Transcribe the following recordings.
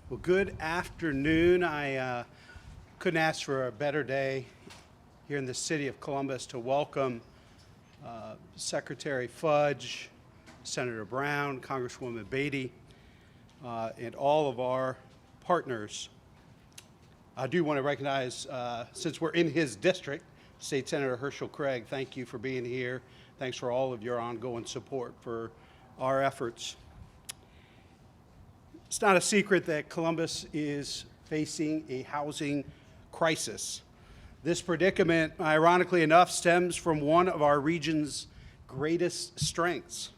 Well, good afternoon. I couldn't ask for a better day here in the city of Columbus to welcome Secretary Fudge, Senator Brown, Congresswoman Beatty, and all of our partners. I do want to recognize, since we're in his district, State Senator Herschel Craig. Thank you for being here. Thanks for all of your ongoing support for our efforts. It's not a secret that Columbus is facing a housing crisis. This predicament, ironically enough, stems from one of our region's greatest strengths,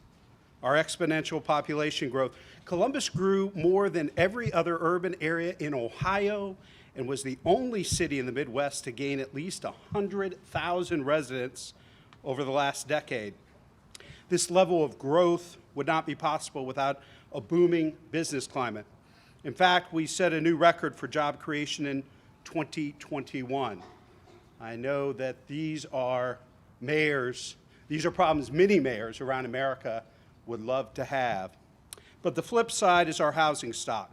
our exponential population growth. Columbus grew more than every other urban area in Ohio and was the only city in the Midwest to gain at least 100,000 residents over the last decade. This level of growth would not be possible without a booming business climate. In fact, we set a new record for job creation in 2021. I know that these are problems many mayors around America would love to have. But the flip side is our housing stock.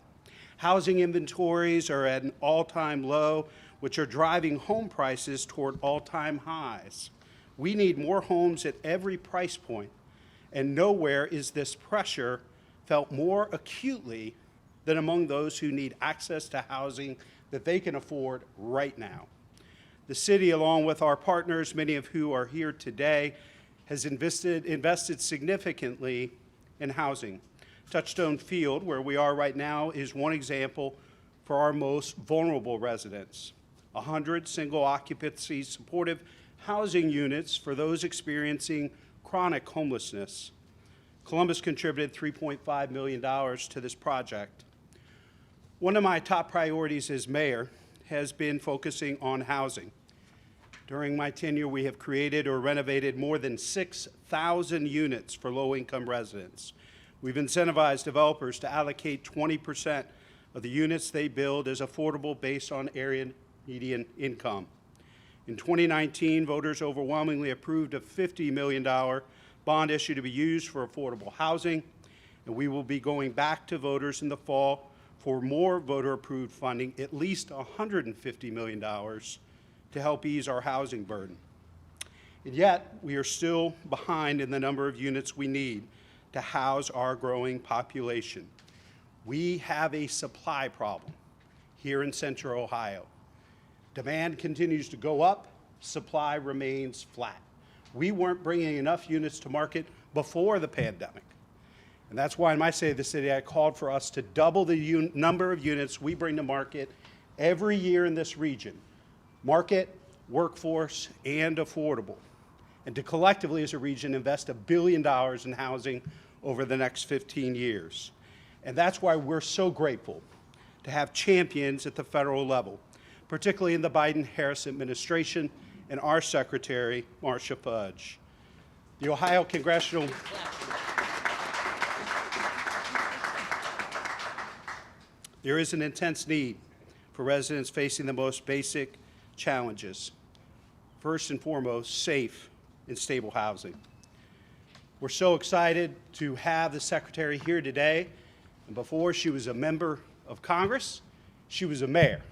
Housing inventories are at an all-time low, which are driving home prices toward all-time highs. We need more homes at every price point, and nowhere is this pressure felt more acutely than among those who need access to housing that they can afford right now. The city, along with our partners, many of who are here today, has invested significantly in housing. Touchstone Field, where we are right now, is one example for our most vulnerable residents. 100 single occupancy supportive housing units for those experiencing chronic homelessness. Columbus contributed $3.5 million to this project. One of my top priorities as mayor has been focusing on housing. During my tenure, we have created or renovated more than 6,000 units for low-income residents. We've incentivized developers to allocate 20% of the units they build as affordable based on area median income. In 2019, voters overwhelmingly approved a $50 million bond issue to be used for affordable housing, and we will be going back to voters in the fall for more voter-approved funding, at least $150 million, to help ease our housing burden. And yet, we are still behind in the number of units we need to house our growing population. We have a supply problem here in Central Ohio. Demand continues to go up, supply remains flat. We weren't bringing enough units to market before the pandemic. And that's why in my State of the City, I called for us to double the number of units we bring to market every year in this region. Market, workforce, and affordable. And to collectively as a region invest $1 billion in housing over the next 15 years. And that's why we're so grateful to have champions at the federal level, particularly in the Biden-Harris administration and our Secretary, Marcia Fudge. The Ohio Congressional There is an intense need for residents facing the most basic challenges. First and foremost, safe and stable housing. We're so excited to have the Secretary here today. And before she was a member of Congress, she was a mayor.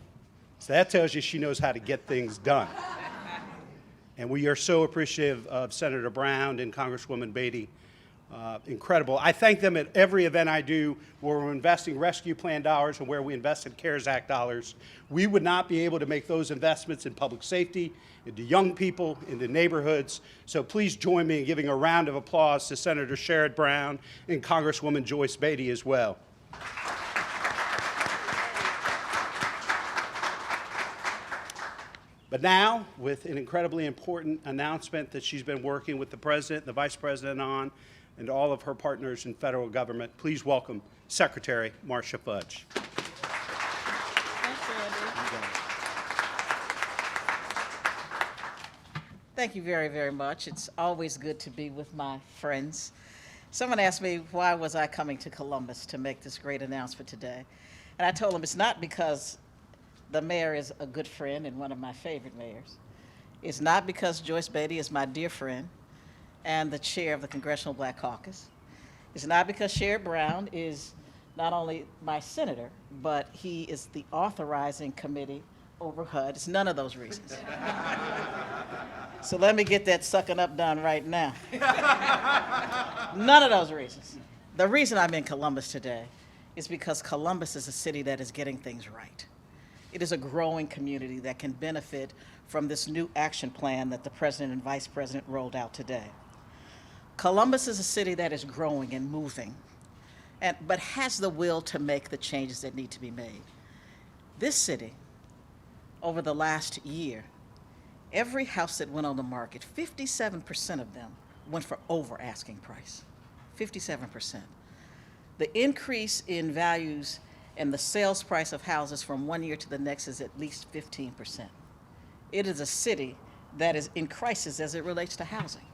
So that tells you she knows how to get things done. And we are so appreciative of Senator Brown and Congresswoman Beatty. Incredible. I thank them at every event I do where we're investing rescue plan dollars and where we invested CARES Act dollars. We would not be able to make those investments in public safety, into young people, into neighborhoods. So please join me in giving a round of applause to Senator Sherrod Brown and Congresswoman Joyce Beatty as well. But now, with an incredibly important announcement that she's been working with the President and the Vice President on, and all of her partners in federal government, please welcome Secretary Marcia Fudge. Thank you very, very much. It's always good to be with my friends. Someone asked me why was I coming to Columbus to make this great announcement today. And I told them it's not because the mayor is a good friend and one of my favorite mayors. It's not because Joyce Beatty is my dear friend and the chair of the Congressional Black Caucus. It's not because Sherrod Brown is not only my senator, but he is the authorizing committee over HUD. It's none of those reasons. So let me get that sucking up done right now. None of those reasons. The reason I'm in Columbus today is because Columbus is a city that is getting things right. It is a growing community that can benefit from this new action plan that the President and Vice President rolled out today. Columbus is a city that is growing and moving, but has the will to make the changes that need to be made. This city, over the last year, every house that went on the market, 57% of them went for over asking price. 57%. The increase in values and the sales price of houses from one year to the next is at least 15%. It is a city that is in crisis as it relates to housing,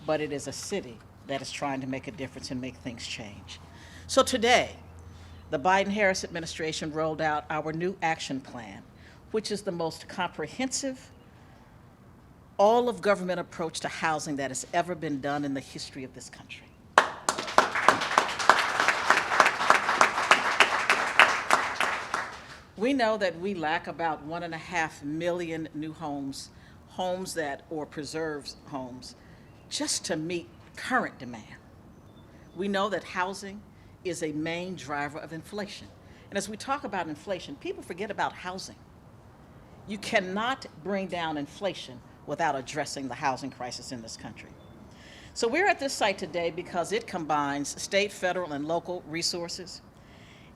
but it is a city that is trying to make a difference and make things change. So today, the Biden-Harris administration rolled out our new action plan, which is the most comprehensive all-of-government approach to housing that has ever been done in the history of this country. We know that we lack about 1.5 million new homes or preserved homes, just to meet current demand. We know that housing is a main driver of inflation. And as we talk about inflation, people forget about housing. You cannot bring down inflation without addressing the housing crisis in this country. So we're at this site today because it combines state, federal, and local resources.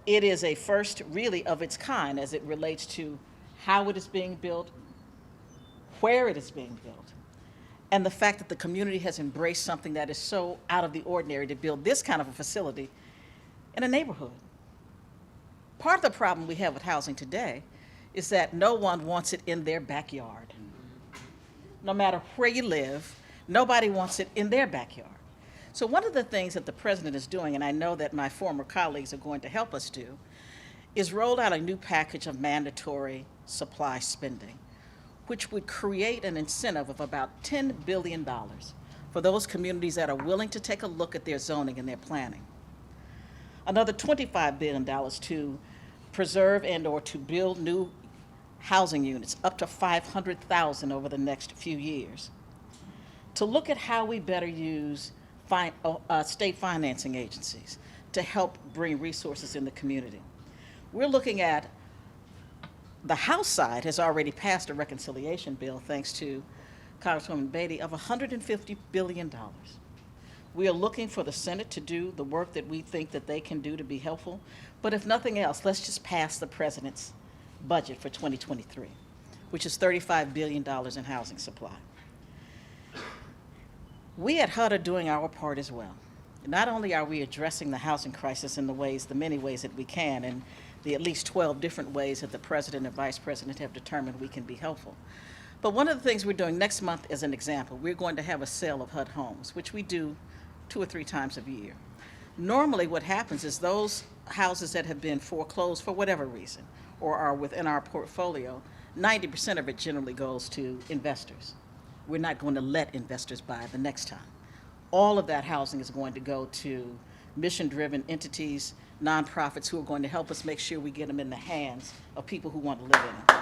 It is a first really of its kind as it relates to how it is being built, where it is being built, and the fact that the community has embraced something that is so out of the ordinary to build this kind of a facility in a neighborhood. Part of the problem we have with housing today is that no one wants it in their backyard. No matter where you live, nobody wants it in their backyard. So one of the things that the president is doing, and I know that my former colleagues are going to help us do, is roll out a new package of mandatory supply spending, which would create an incentive of about $10 billion for those communities that are willing to take a look at their zoning and their planning. Another $25 billion to preserve and or to build new housing units, up to 500,000 over the next few years. To look at how we better use state financing agencies to help bring resources in the community. We're looking at, the House side has already passed a reconciliation bill, thanks to Congresswoman Beatty, of $150 billion. We are looking for the Senate to do the work that we think that they can do to be helpful. But if nothing else, let's just pass the president's budget for 2023, which is $35 billion in housing supply. We at HUD are doing our part as well. Not only are we addressing the housing crisis in the many ways that we can, and the at least 12 different ways that the president and vice president have determined we can be helpful. But one of the things we're doing next month, as an example, we're going to have a sale of HUD homes, which we do 2 or 3 times a year. Normally what happens is those houses that have been foreclosed for whatever reason, or are within our portfolio, 90% of it generally goes to investors. We're not going to let investors buy the next time. All of that housing is going to go to mission-driven entities, nonprofits who are going to help us make sure we get them in the hands of people who want to live in them.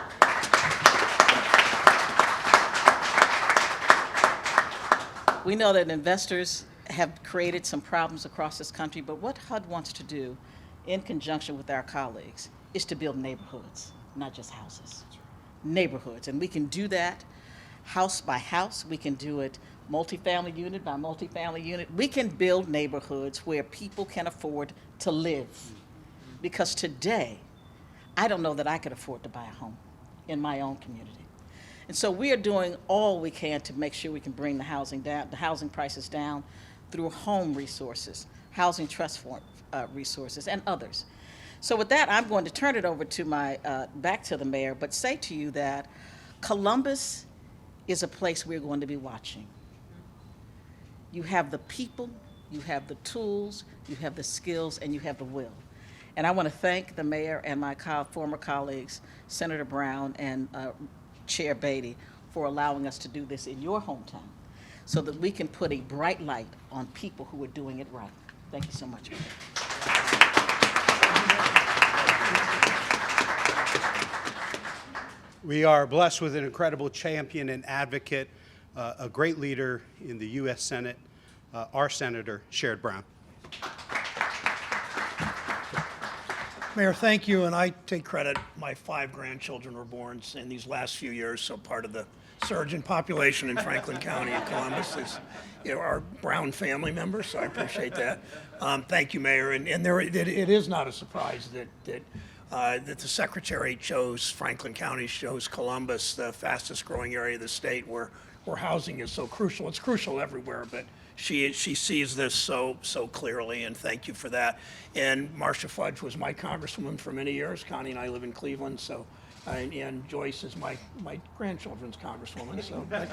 We know that investors have created some problems across this country, but what HUD wants to do, in conjunction with our colleagues, is to build neighborhoods, not just houses. Neighborhoods, and we can do that house by house. We can do it multifamily unit by multifamily unit. We can build neighborhoods where people can afford to live. Because today, I don't know that I could afford to buy a home in my own community. And so we are doing all we can to make sure we can bring the housing prices down through home resources, housing trust resources, and others. So with that, I'm going to turn it over to back to the mayor, but say to you that Columbus is a place we're going to be watching. You have the people, you have the tools, you have the skills, and you have the will. And I want to thank the mayor and my former colleagues, Senator Brown and Chair Beatty, for allowing us to do this in your hometown so that we can put a bright light on people who are doing it right. Thank you so much, Mayor. We are blessed with an incredible champion and advocate, a great leader in the U.S. Senate, our Senator Sherrod Brown. Mayor, thank you, and I take credit. My 5 grandchildren were born in these last few years, so part of the surge in population in Franklin County and Columbus is our Brown family members, so I appreciate that. Thank you, Mayor, and it is not a surprise that the Secretary chose Franklin County, chose Columbus, the fastest growing area of the state where housing is so crucial. It's crucial everywhere, but she sees this so clearly, and thank you for that. And Marcia Fudge was my congresswoman for many years. Connie and I live in Cleveland, so and Joyce is my grandchildren's congresswoman, so that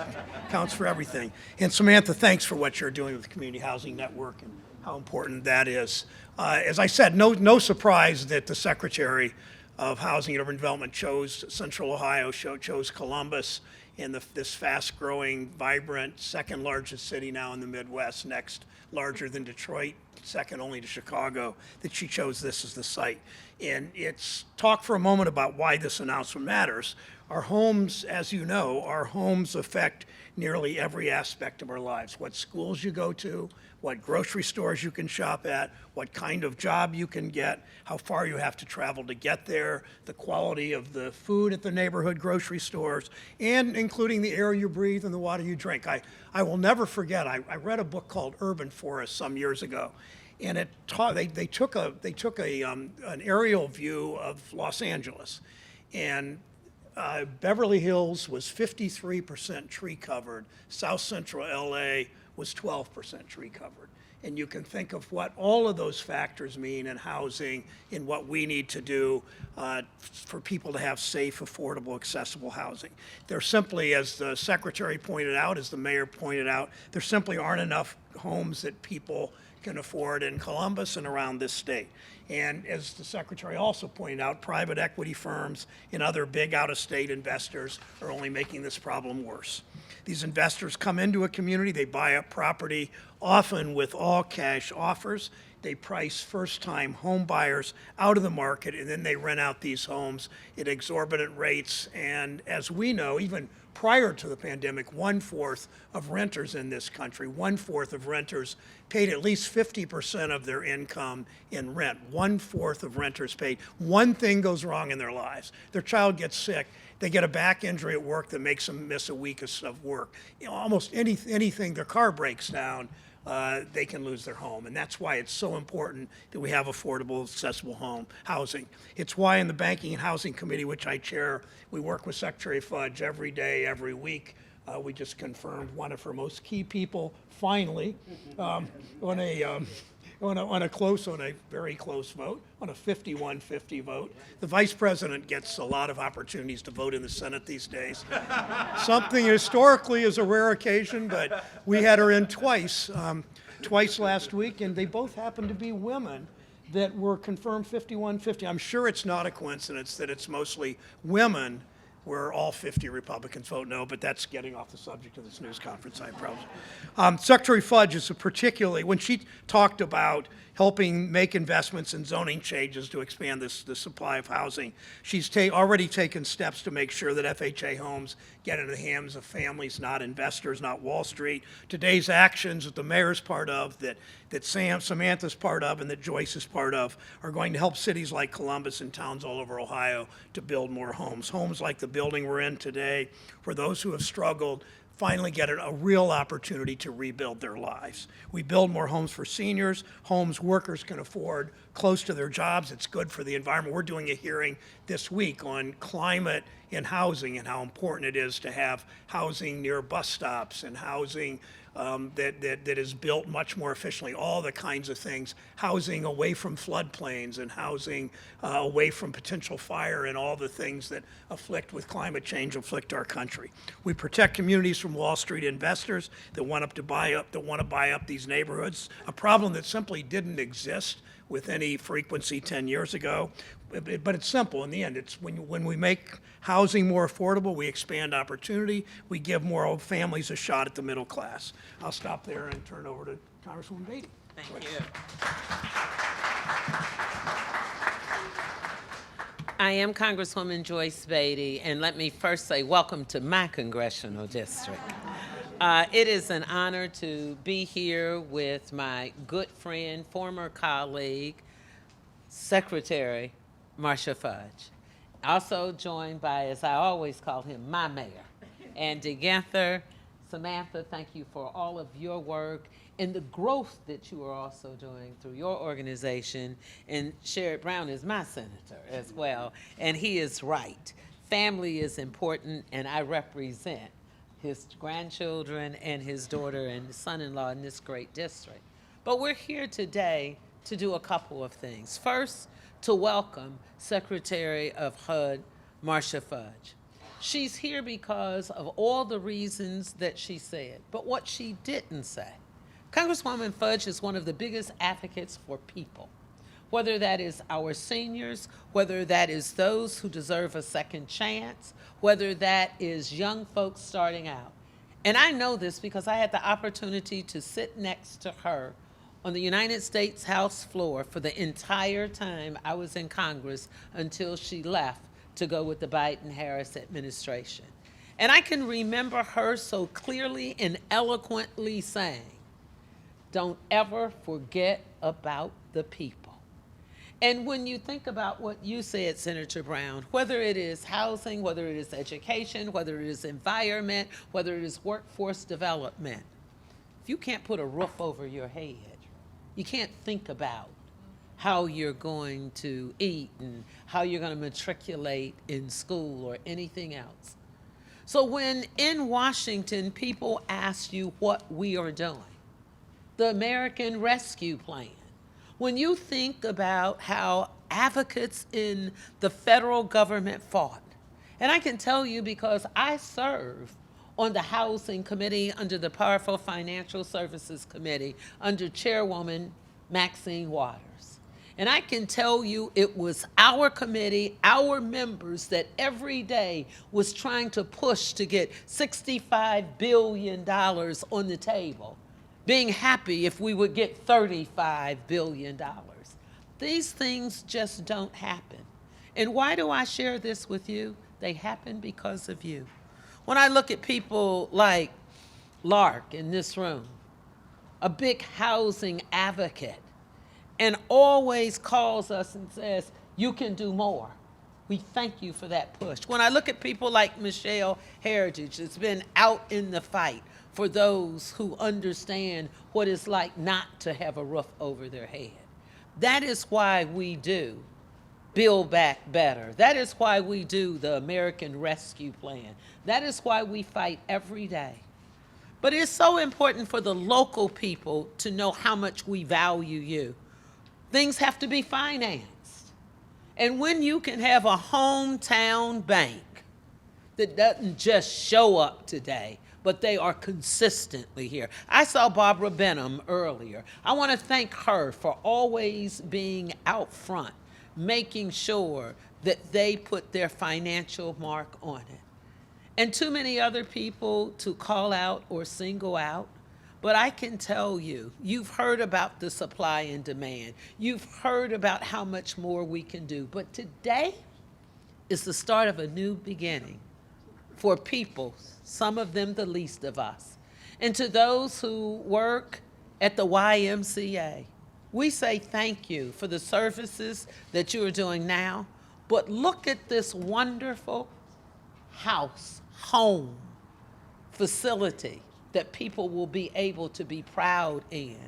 counts for everything. And Samantha, thanks for what you're doing with the Community Housing Network and how important that is. As I said, no surprise that the Secretary of Housing and Urban Development chose Central Ohio, chose Columbus, in this fast-growing, vibrant, second largest city now in the Midwest, next larger than Detroit, second only to Chicago, that she chose this as the site. And it's talk for a moment about why this announcement matters. Our homes, as you know, our homes affect nearly every aspect of our lives. What schools you go to, what grocery stores you can shop at, what kind of job you can get, how far you have to travel to get there, the quality of the food at the neighborhood grocery stores, and including the air you breathe and the water you drink. I will never forget, I read a book called Urban Forest some years ago, and it they took an aerial view of Los Angeles, and Beverly Hills was 53% tree covered. South Central LA was 12% tree covered. And you can think of what all of those factors mean in housing, in what we need to do for people to have safe, affordable, accessible housing. There simply, as the Secretary pointed out, as the Mayor pointed out, there simply aren't enough homes that people can afford in Columbus and around this state. And as the Secretary also pointed out, private equity firms and other big out-of-state investors are only making this problem worse. These investors come into a community, they buy up property, often with all-cash offers. They price first-time home buyers out of the market, and then they rent out these homes at exorbitant rates. And as we know, even prior to the pandemic, 1/4 of renters in this country, 1/4 of renters paid at least 50% of their income in rent. 1/4 of renters paid. One thing goes wrong in their lives. Their child gets sick. They get a back injury at work that makes them miss a week of work. Almost anything, their car breaks down, they can lose their home. And that's why it's so important that we have affordable, accessible housing. It's why in the Banking and Housing Committee, which I chair, we work with Secretary Fudge every day, every week. We just confirmed one of her most key people, finally, on a very close vote, on a 51-50 vote. The Vice President gets a lot of opportunities to vote in the Senate these days. Something historically is a rare occasion, but we had her in twice last week, and they both happened to be women that were confirmed 51-50. I'm sure it's not a coincidence that it's mostly women where all 50 Republicans vote no, but that's getting off the subject of this news conference, I promise. Secretary Fudge is particularly, when she talked about helping make investments in zoning changes to expand the supply of housing, she's already taken steps to make sure that FHA homes get into the hands of families, not investors, not Wall Street. Today's actions that the Mayor's part of, that Samantha's part of, and that Joyce is part of, are going to help cities like Columbus and towns all over Ohio to build more homes. Homes like the building we're in today, for those who have struggled, finally get a real opportunity to rebuild their lives. We build more homes for seniors, homes workers can afford close to their jobs. It's good for the environment. We're doing a hearing this week on climate and housing and how important it is to have housing near bus stops and housing that is built much more efficiently, all the kinds of things, housing away from floodplains and housing away from potential fire and all the things that with climate change afflict our country. We protect communities from Wall Street investors that want to buy up these neighborhoods, a problem that simply didn't exist with any frequency 10 years ago. But it's simple in the end. It's when we make housing more affordable, we expand opportunity, we give more families a shot at the middle class. I'll stop there and turn it over to Congresswoman Beatty. Thank you. I am Congresswoman Joyce Beatty, and let me first say welcome to my congressional district. It is an honor to be here with my good friend, former colleague, Secretary Marcia Fudge. Also joined by, as I always call him, my mayor, Andrew Ginther. Samantha, thank you for all of your work and the growth that you are also doing through your organization. And Sherrod Brown is my senator as well, and he is right. Family is important, and I represent his grandchildren and his daughter and son-in-law in this great district. But we're here today to do a couple of things. First, to welcome Secretary of HUD, Marcia Fudge. She's here because of all the reasons that she said, but what she didn't say. Congresswoman Fudge is one of the biggest advocates for people, whether that is our seniors, whether that is those who deserve a second chance, whether that is young folks starting out. And I know this because I had the opportunity to sit next to her on the United States House floor for the entire time I was in Congress until she left to go with the Biden-Harris administration. And I can remember her so clearly and eloquently saying, don't ever forget about the people. And when you think about what you said, Senator Brown, whether it is housing, whether it is education, whether it is environment, whether it is workforce development, if you can't put a roof over your head, you can't think about how you're going to eat and how you're going to matriculate in school or anything else. So when in Washington, people ask you what we are doing, the American Rescue Plan, when you think about how advocates in the federal government fought, and I can tell you because I serve on the Housing Committee under the Powerful Financial Services Committee under Chairwoman Maxine Waters. And I can tell you it was our committee, our members that every day was trying to push to get $65 billion on the table, being happy if we would get $35 billion. These things just don't happen. And why do I share this with you? They happen because of you. When I look at people like Lark in this room, a big housing advocate, and always calls us and says, you can do more. We thank you for that push. When I look at people like Michelle Heritage, that's been out in the fight for those who understand what it's like not to have a roof over their head. That is why we do Build Back Better. That is why we do the American Rescue Plan. That is why we fight every day. But it's so important for the local people to know how much we value you. Things have to be financed. And when you can have a hometown bank that doesn't just show up today, but they are consistently here. I saw Barbara Benham earlier. I want to thank her for always being out front, making sure that they put their financial mark on it. And too many other people to call out or single out. But I can tell you, you've heard about the supply and demand. You've heard about how much more we can do. But today is the start of a new beginning for people, some of them the least of us. And to those who work at the YMCA, we say thank you for the services that you are doing now. But look at this wonderful home facility that people will be able to be proud in.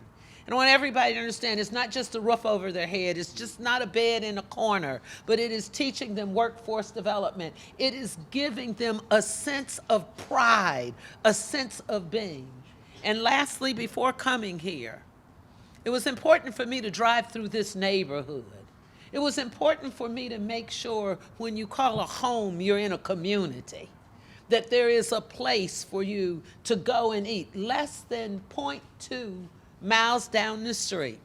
And I want everybody to understand it's not just a roof over their head, it's just not a bed in a corner, but it is teaching them workforce development. It is giving them a sense of pride, a sense of being. And lastly, before coming here, it was important for me to drive through this neighborhood. It was important for me to make sure when you call a home, you're in a community, that there is a place for you to go and eat, less than 0.2 miles down the street.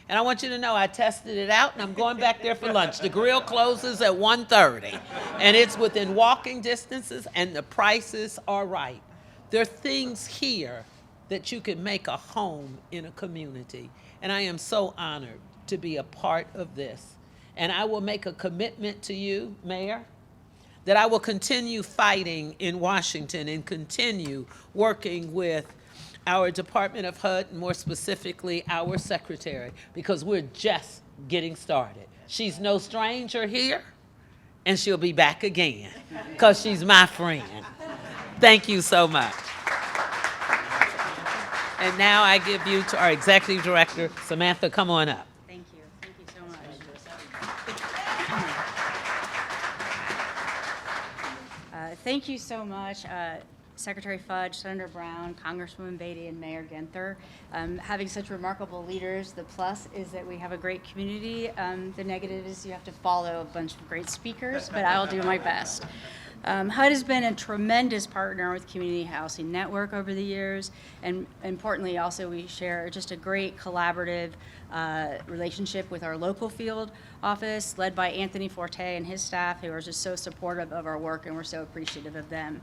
And I want you to know I tested it out and I'm going back there for lunch. The grill closes at 1:30 and it's within walking distances and the prices are right. There are things here that you can make a home in a community. And I am so honored to be a part of this. And I will make a commitment to you, Mayor, that I will continue fighting in Washington and continue working with our Department of HUD, and more specifically, our secretary, because we're just getting started. She's no stranger here, and she'll be back again, because she's my friend. Thank you so much. And now I give you to our Executive Director, Samantha, come on up. Thank you. Thank you so much. Thank you so much, Secretary Fudge, Senator Brown, Congresswoman Beatty, and Mayor Ginther. Having such remarkable leaders, the plus is that we have a great community. The negative is you have to follow a bunch of great speakers, but I'll do my best. HUD has been a tremendous partner with Community Housing Network over the years, and importantly also we share just a great collaborative relationship with our local field office led by Anthony Forte and his staff, who are just so supportive of our work, and we're so appreciative of them.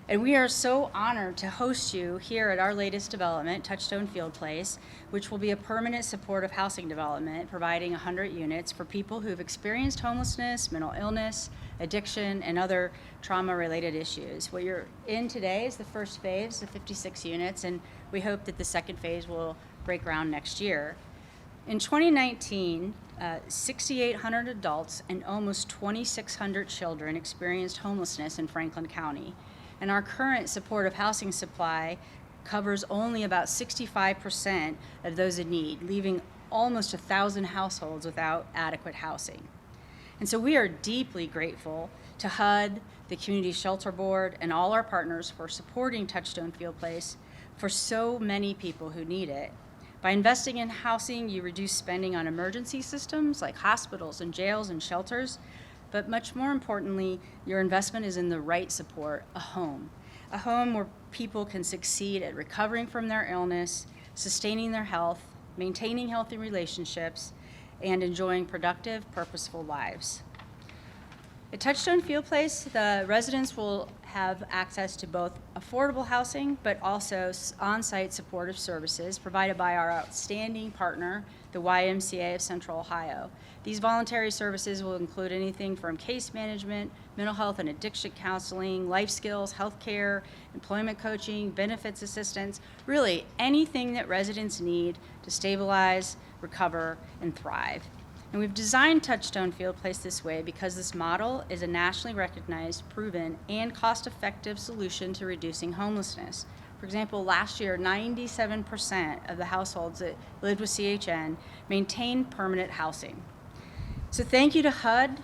And we are so honored to host you here at our latest development, Touchstone Field Place, which will be a permanent supportive housing development providing 100 units for people who've experienced homelessness, mental illness, addiction, and other trauma-related issues. What you're in today is the first phase, the 56 units, and we hope that the second phase will break ground next year. In 2019, 6,800 adults and almost 2,600 children experienced homelessness in Franklin County. And our current supportive housing supply covers only about 65% of those in need, leaving almost 1,000 households without adequate housing. And so we are deeply grateful to HUD, the Community Shelter Board, and all our partners for supporting Touchstone Field Place for so many people who need it. By investing in housing, you reduce spending on emergency systems like hospitals and jails and shelters, but much more importantly, your investment is in the right support, a home where people can succeed at recovering from their illness, sustaining their health, maintaining healthy relationships, and enjoying productive, purposeful lives. At Touchstone Field Place, the residents will have access to both affordable housing, but also on-site supportive services provided by our outstanding partner, the YMCA of Central Ohio. These voluntary services will include anything from case management, mental health and addiction counseling, life skills, health care, employment coaching, benefits assistance, really anything that residents need to stabilize, recover, and thrive. And we've designed Touchstone Field Place this way because this model is a nationally recognized, proven, and cost-effective solution to reducing homelessness. For example, last year, 97% of the households that lived with CHN maintained permanent housing. So thank you to HUD,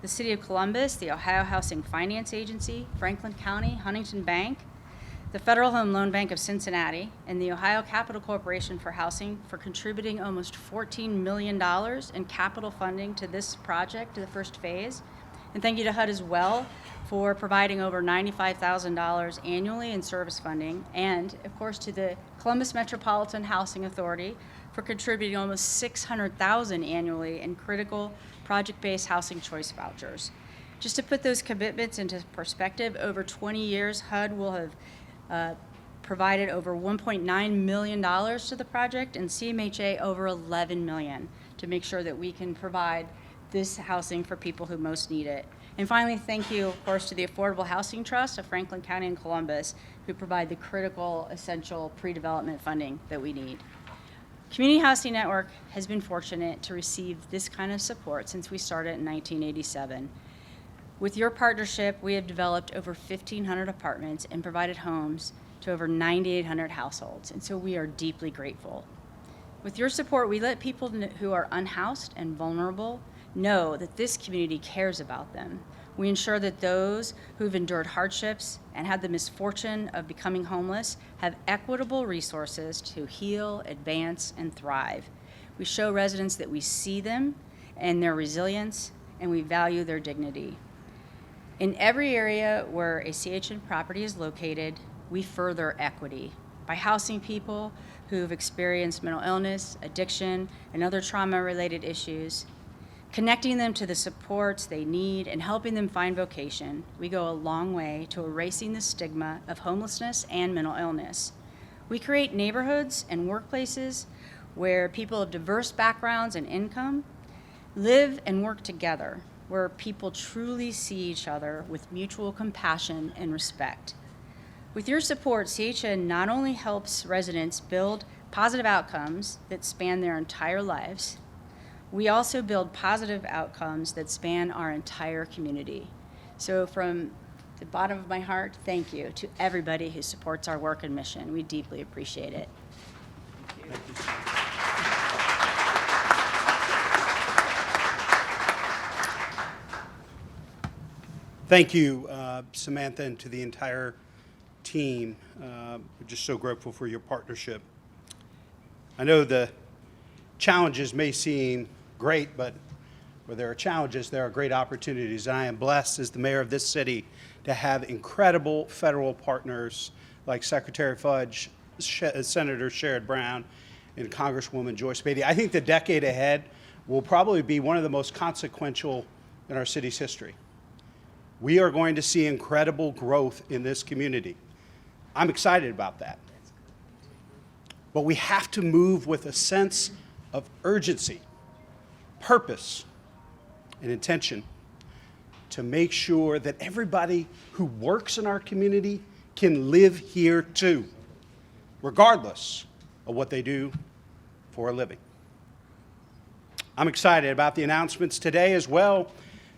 the City of Columbus, the Ohio Housing Finance Agency, Franklin County, Huntington Bank, the Federal Home Loan Bank of Cincinnati, and the Ohio Capital Corporation for Housing for contributing almost $14 million in capital funding to this project, to the first phase. And thank you to HUD as well for providing over $95,000 annually in service funding, and of course to the Columbus Metropolitan Housing Authority for contributing almost $600,000 annually in critical project-based housing choice vouchers. Just to put those commitments into perspective, over 20 years, HUD will have provided over $1.9 million to the project, and CMHA over $11 million to make sure that we can provide this housing for people who most need it. And finally, thank you, of course, to the Affordable Housing Trust of Franklin County and Columbus, who provide the critical, essential pre-development funding that we need. Community Housing Network has been fortunate to receive this kind of support since we started in 1987. With your partnership, we have developed over 1,500 apartments and provided homes to over 9,800 households, and so we are deeply grateful. With your support, we let people who are unhoused and vulnerable know that this community cares about them. We ensure that those who've endured hardships and had the misfortune of becoming homeless have equitable resources to heal, advance, and thrive. We show residents that we see them and their resilience, and we value their dignity. In every area where a CHN property is located, we further equity by housing people who've experienced mental illness, addiction, and other trauma-related issues, connecting them to the supports they need, and helping them find vocation. We go a long way to erasing the stigma of homelessness and mental illness. We create neighborhoods and workplaces where people of diverse backgrounds and income Live and work together where people truly see each other with mutual compassion and respect. With your support, CHN not only helps residents build positive outcomes that span their entire lives, we also build positive outcomes that span our entire community. So from the bottom of my heart, thank you to everybody who supports our work and mission. We deeply appreciate it. Thank you, Samantha, and to the entire team. We're just so grateful for your partnership. I know the challenges may seem great, but where there are challenges, there are great opportunities. And I am blessed as the mayor of this city to have incredible federal partners like Secretary Fudge, Senator Sherrod Brown, and Congresswoman Joyce Beatty. I think the decade ahead will probably be one of the most consequential in our city's history. We are going to see incredible growth in this community. I'm excited about that. But we have to move with a sense of urgency, purpose, and intention to make sure that everybody who works in our community can live here too, regardless of what they do for a living. I'm excited about the announcements today as well,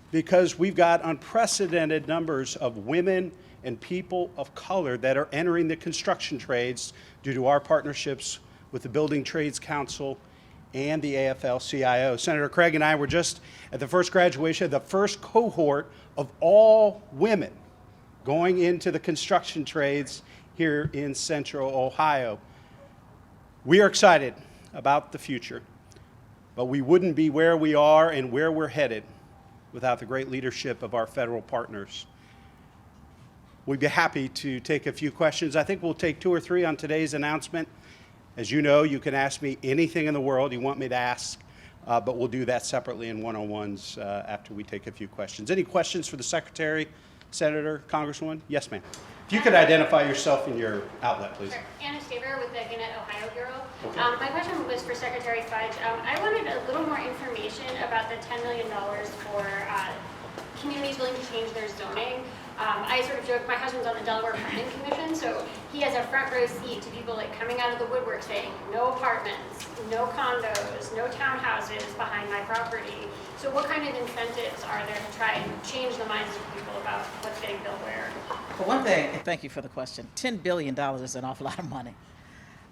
because we've got unprecedented numbers of women and people of color that are entering the construction trades due to our partnerships with the Building Trades Council and the AFL-CIO. Senator Craig and I were just at the first graduation of the first cohort of all women going into the construction trades here in Central Ohio. We are excited about the future, but we wouldn't be where we are and where we're headed without the great leadership of our federal partners. We'd be happy to take a few questions. I think we'll take 2 or 3 on today's announcement. As you know, you can ask me anything in the world you want me to ask, but we'll do that separately in one-on-ones after we take a few questions. Any questions for the Secretary, Senator, Congresswoman? Yes, ma'am. If you could identify yourself and your outlet, please. Sure. Anna Staver with the Gannett, Ohio Bureau. Okay. My question was for Secretary Fudge. I wanted a little more information about the $10 million for communities willing to change their zoning. I sort of joke, my husband's on the Delaware Planning Commission, so he has a front row seat to people like coming out of the woodwork saying, no apartments, no condos, no townhouses behind my property. So what kind of incentives are there to try and change the minds of people about what's getting built where? For one thing, and thank you for the question, $10 billion is an awful lot of money.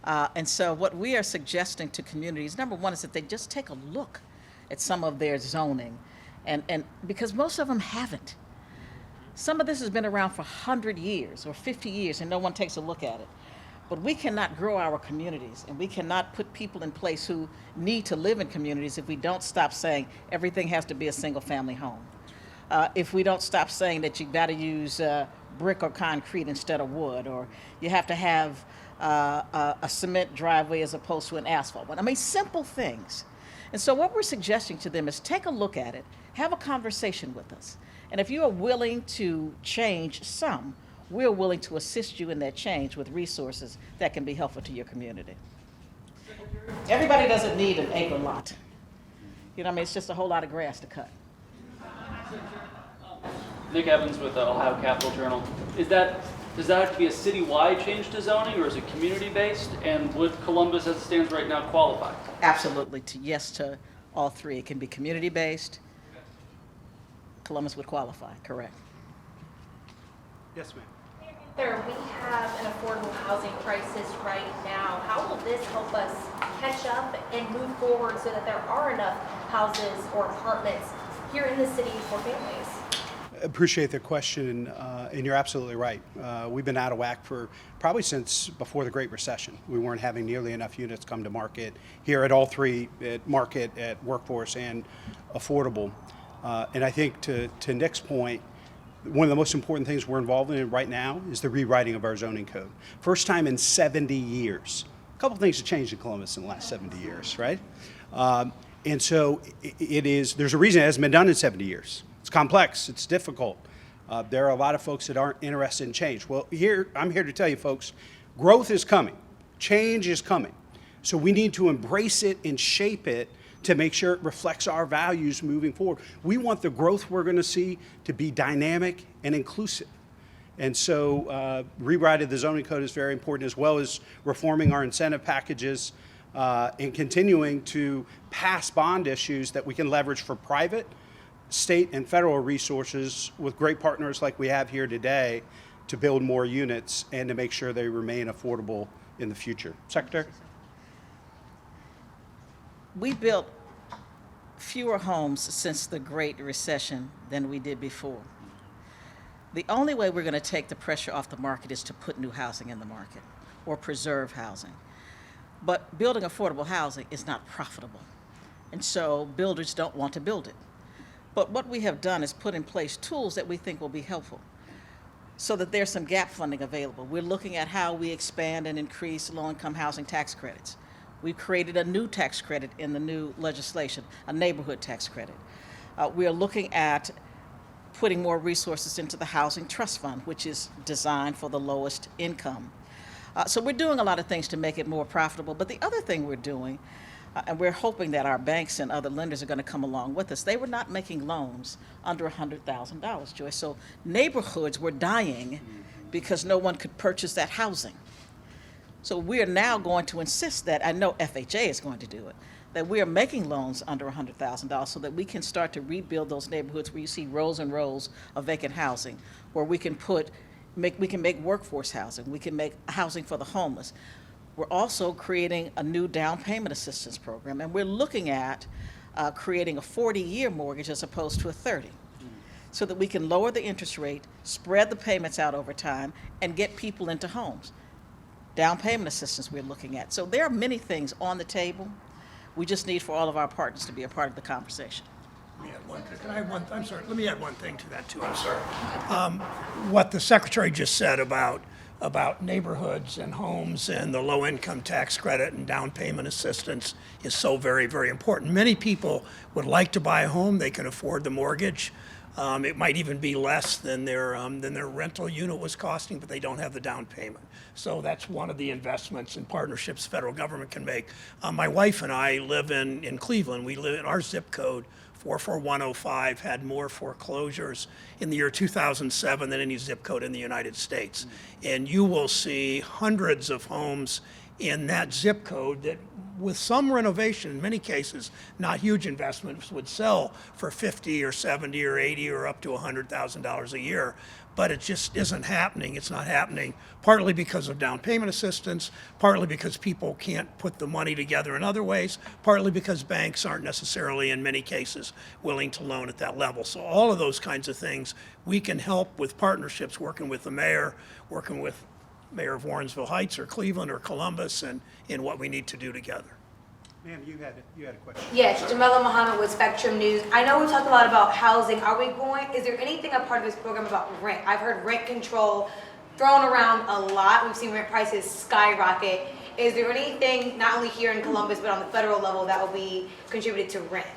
And so what we are suggesting to communities, number one, is that they just take a look at some of their zoning, and because most of them haven't. Some of this has been around for 100 years or 50 years, and no one takes a look at it. But we cannot grow our communities, and we cannot put people in place who need to live in communities if we don't stop saying everything has to be a single-family home. If we don't stop saying that you've got to use brick or concrete instead of wood, or you have to have a cement driveway as opposed to an asphalt one. I mean, simple things. And so what we're suggesting to them is take a look at it, have a conversation with us. And if you are willing to change some, we're willing to assist you in that change with resources that can be helpful to your community. Everybody doesn't need an acre lot. You know what I mean? It's just a whole lot of grass to cut. Nick Evans with the Ohio Capital Journal. Does that have to be a citywide change to zoning, or is it community-based? And would Columbus, as it stands right now, qualify? Absolutely, yes to all three. It can be community-based. Columbus would qualify, correct. Yes, ma'am. There, we have an affordable housing crisis right now. How will this help us catch up and move forward so that there are enough houses or apartments here in the city for families? Appreciate the question, and you're absolutely right. We've been out of whack for probably since before the Great Recession. We weren't having nearly enough units come to market here at all three, at market, at workforce, and affordable. And I think to Nick's point, one of the most important things we're involved in right now is the rewriting of our zoning code. First time in 70 years. A couple things have changed in Columbus in the last 70 years, right? And so there's a reason it hasn't been done in 70 years. It's complex, it's difficult. There are a lot of folks that aren't interested in change. Well, I'm here to tell you folks, growth is coming, change is coming. So we need to embrace it and shape it to make sure it reflects our values moving forward. We want the growth we're going to see to be dynamic and inclusive. And so rewriting the zoning code is very important, as well as reforming our incentive packages and continuing to pass bond issues that we can leverage for private, state, and federal resources with great partners like we have here today to build more units and to make sure they remain affordable in the future. Secretary? We built fewer homes since the Great Recession than we did before. The only way we're going to take the pressure off the market is to put new housing in the market or preserve housing. But building affordable housing is not profitable. And so builders don't want to build it. But what we have done is put in place tools that we think will be helpful so that there's some gap funding available. We're looking at how we expand and increase low-income housing tax credits. We've created a new tax credit in the new legislation, a neighborhood tax credit. We are looking at putting more resources into the Housing Trust Fund, which is designed for the lowest income. So we're doing a lot of things to make it more profitable. But the other thing we're doing, and we're hoping that our banks and other lenders are going to come along with us, they were not making loans under $100,000, Joyce. So neighborhoods were dying because no one could purchase that housing. So we are now going to insist that, I know FHA is going to do it, that we are making loans under $100,000 so that we can start to rebuild those neighborhoods where you see rows and rows of vacant housing, where we can make workforce housing, we can make housing for the homeless. We're also creating a new down payment assistance program, and we're looking at creating a 40-year mortgage as opposed to a 30, so that we can lower the interest rate, spread the payments out over time, and get people into homes. Down payment assistance we're looking at. So there are many things on the table. We just need for all of our partners to be a part of the conversation. Let me add one thing. Can I add one? I'm sorry. Let me add one thing to that too. I'm sorry. What the secretary just said about neighborhoods and homes and the low-income tax credit and down payment assistance is so very, very important. Many people would like to buy a home. They can afford the mortgage. It might even be less than their rental unit was costing, but they don't have the down payment. So that's one of the investments and partnerships the federal government can make. My wife and I live in Cleveland. We live in our zip code, 44105, had more foreclosures in the year 2007 than any zip code in the United States. And you will see hundreds of homes in that zip code that, with some renovation, in many cases, not huge investments, would sell for $50 or $70 or $80 or up to $100,000 a year. But it just isn't happening. It's not happening partly because of down payment assistance, partly because people can't put the money together in other ways, partly because banks aren't necessarily, in many cases, willing to loan at that level. So all of those kinds of things, we can help with partnerships, working with the mayor, working with Mayor of Warrensville Heights or Cleveland or Columbus, and in what we need to do together. Ma'am, you had a question. Yes, Jamila Muhammad with Spectrum News. I know we talked a lot about housing. Is there anything a part of this program about rent? I've heard rent control thrown around a lot. We've seen rent prices skyrocket. Is there anything, not only here in Columbus, but on the federal level, that will be contributed to rent?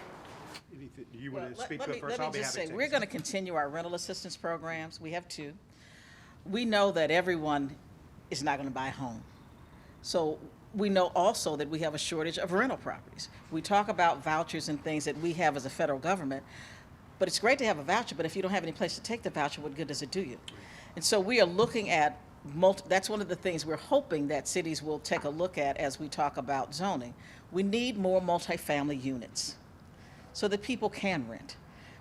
Anything, do you want to Well, speak to it first? let me just say, we're going to continue our rental assistance programs. We have two. We know that everyone is not going to buy a home. So we know also that we have a shortage of rental properties. We talk about vouchers and things that we have as a federal government, but it's great to have a voucher, but if you don't have any place to take the voucher, what good does it do you? And so we are looking at, that's one of the things we're hoping that cities will take a look at as we talk about zoning. We need more multifamily units so that people can rent.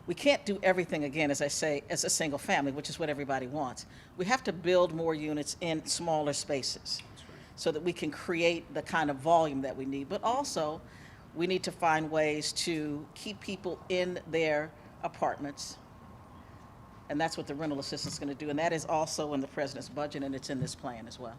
We can't do everything, again, as I say, as a single family, which is what everybody wants. We have to build more units in smaller spaces so that we can create the kind of volume that we need. But also, we need to find ways to keep people in their apartments. And that's what the rental assistance is going to do. And that is also in the president's budget, and it's in this plan as well.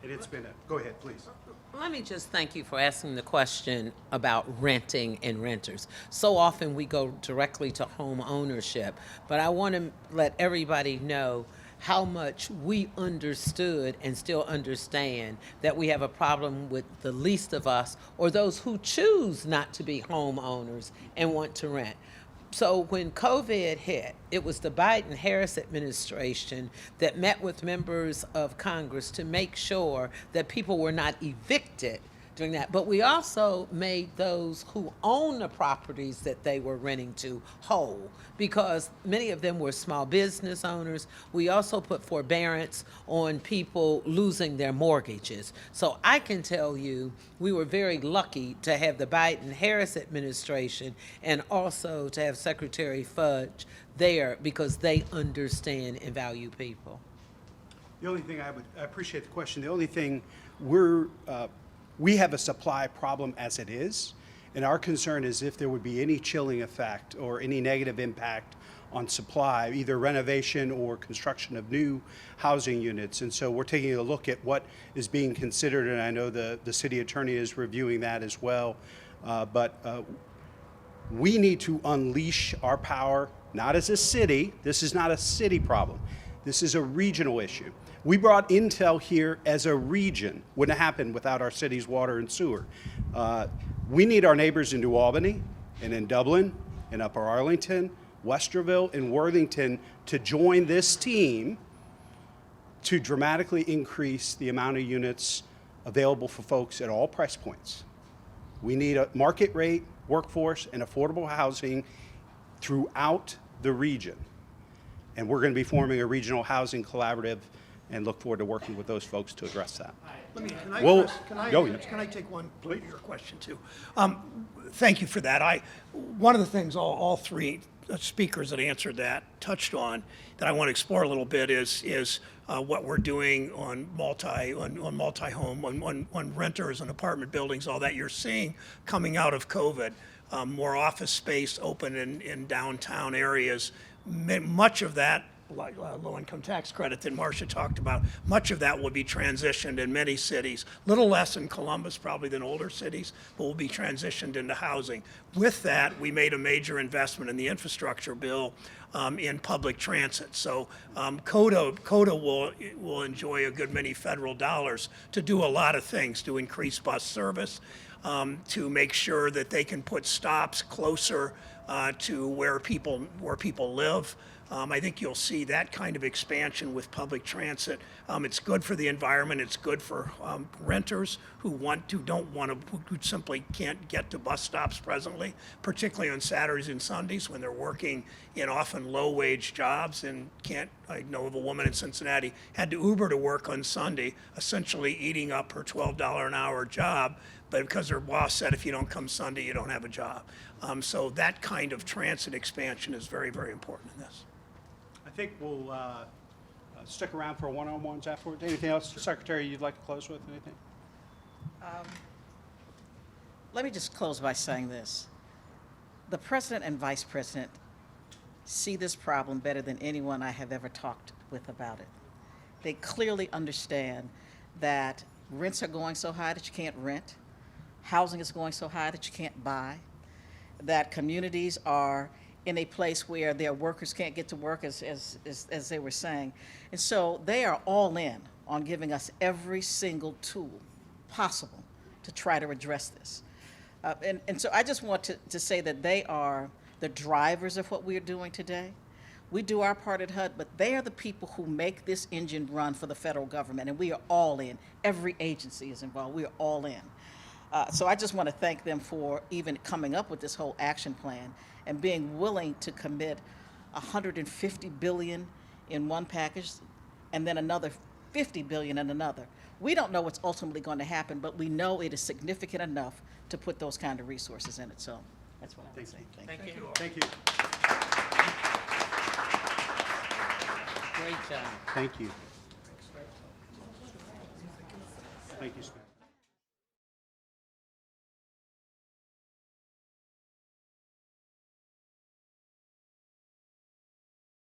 And it's been go ahead, please. Let me just thank you for asking the question about renting and renters. So often we go directly to home ownership, but I want to let everybody know how much we understood and still understand that we have a problem with the least of us, or those who choose not to be homeowners and want to rent. So when COVID hit, it was the Biden-Harris administration that met with members of Congress to make sure that people were not evicted doing that. But we also made those who own the properties that they were renting to whole, because many of them were small business owners. We also put forbearance on people losing their mortgages. So I can tell you, we were very lucky to have the Biden-Harris administration and also to have Secretary Fudge there, because they understand and value people. The only thing I appreciate the question. The only thing we have a supply problem as it is, and our concern is if there would be any chilling effect or any negative impact on supply, either renovation or construction of new housing units. And so we're taking a look at what is being considered, and I know the city attorney is reviewing that as well. But we need to unleash our power, not as a city. This is not a city problem. This is a regional issue. We brought Intel here as a region. Wouldn't have happened without our city's water and sewer. We need our neighbors in New Albany and in Dublin and Upper Arlington, Westerville and Worthington to join this team to dramatically increase the amount of units available for folks at all price points. We need a market rate workforce and affordable housing throughout the region. And we're going to be forming a regional housing collaborative and look forward to working with those folks to address that. Can I take one, please, your question too? Thank you for that. One of the things all three speakers that answered that touched on that I want to explore a little bit is what we're doing on multi-home, on renters and apartment buildings, all that you're seeing coming out of COVID. More office space open in downtown areas. Much of that, like low-income tax credit that Marcia talked about, much of that will be transitioned in many cities. Little less in Columbus probably than older cities, but will be transitioned into housing. With that, we made a major investment in the infrastructure bill in public transit. So CODA will enjoy a good many federal dollars to do a lot of things, to increase bus service, to make sure that they can put stops closer to where people live. I think you'll see that kind of expansion with public transit. It's good for the environment. It's good for renters who simply can't get to bus stops presently, particularly on Saturdays and Sundays when they're working in often low-wage jobs and can't. I know of a woman in Cincinnati had to Uber to work on Sunday, essentially eating up her $12 an hour job, but because her boss said if you don't come Sunday, you don't have a job. So that kind of transit expansion is very, very important in this. I think we'll stick around for one-on-ones afterwards. Anything else, Secretary, you'd like to close with? Anything? Let me just close by saying this. The president and vice president see this problem better than anyone I have ever talked with about it. They clearly understand that rents are going so high that you can't rent, housing is going so high that you can't buy, that communities are in a place where their workers can't get to work, as they were saying. And so they are all in on giving us every single tool possible to try to address this. And so I just want to say that they are the drivers of what we are doing today. We do our part at HUD, but they are the people who make this engine run for the federal government, and we are all in. Every agency is involved. We are all in. So I just want to thank them for even coming up with this whole action plan and being willing to commit $150 billion in one package and then another $50 billion in another. We don't know what's ultimately going to happen, but we know it is significant enough to put those kind of resources in it. So that's what I would say. Thank you. Thank you. Great job. Thank you. Thank you, Speaker.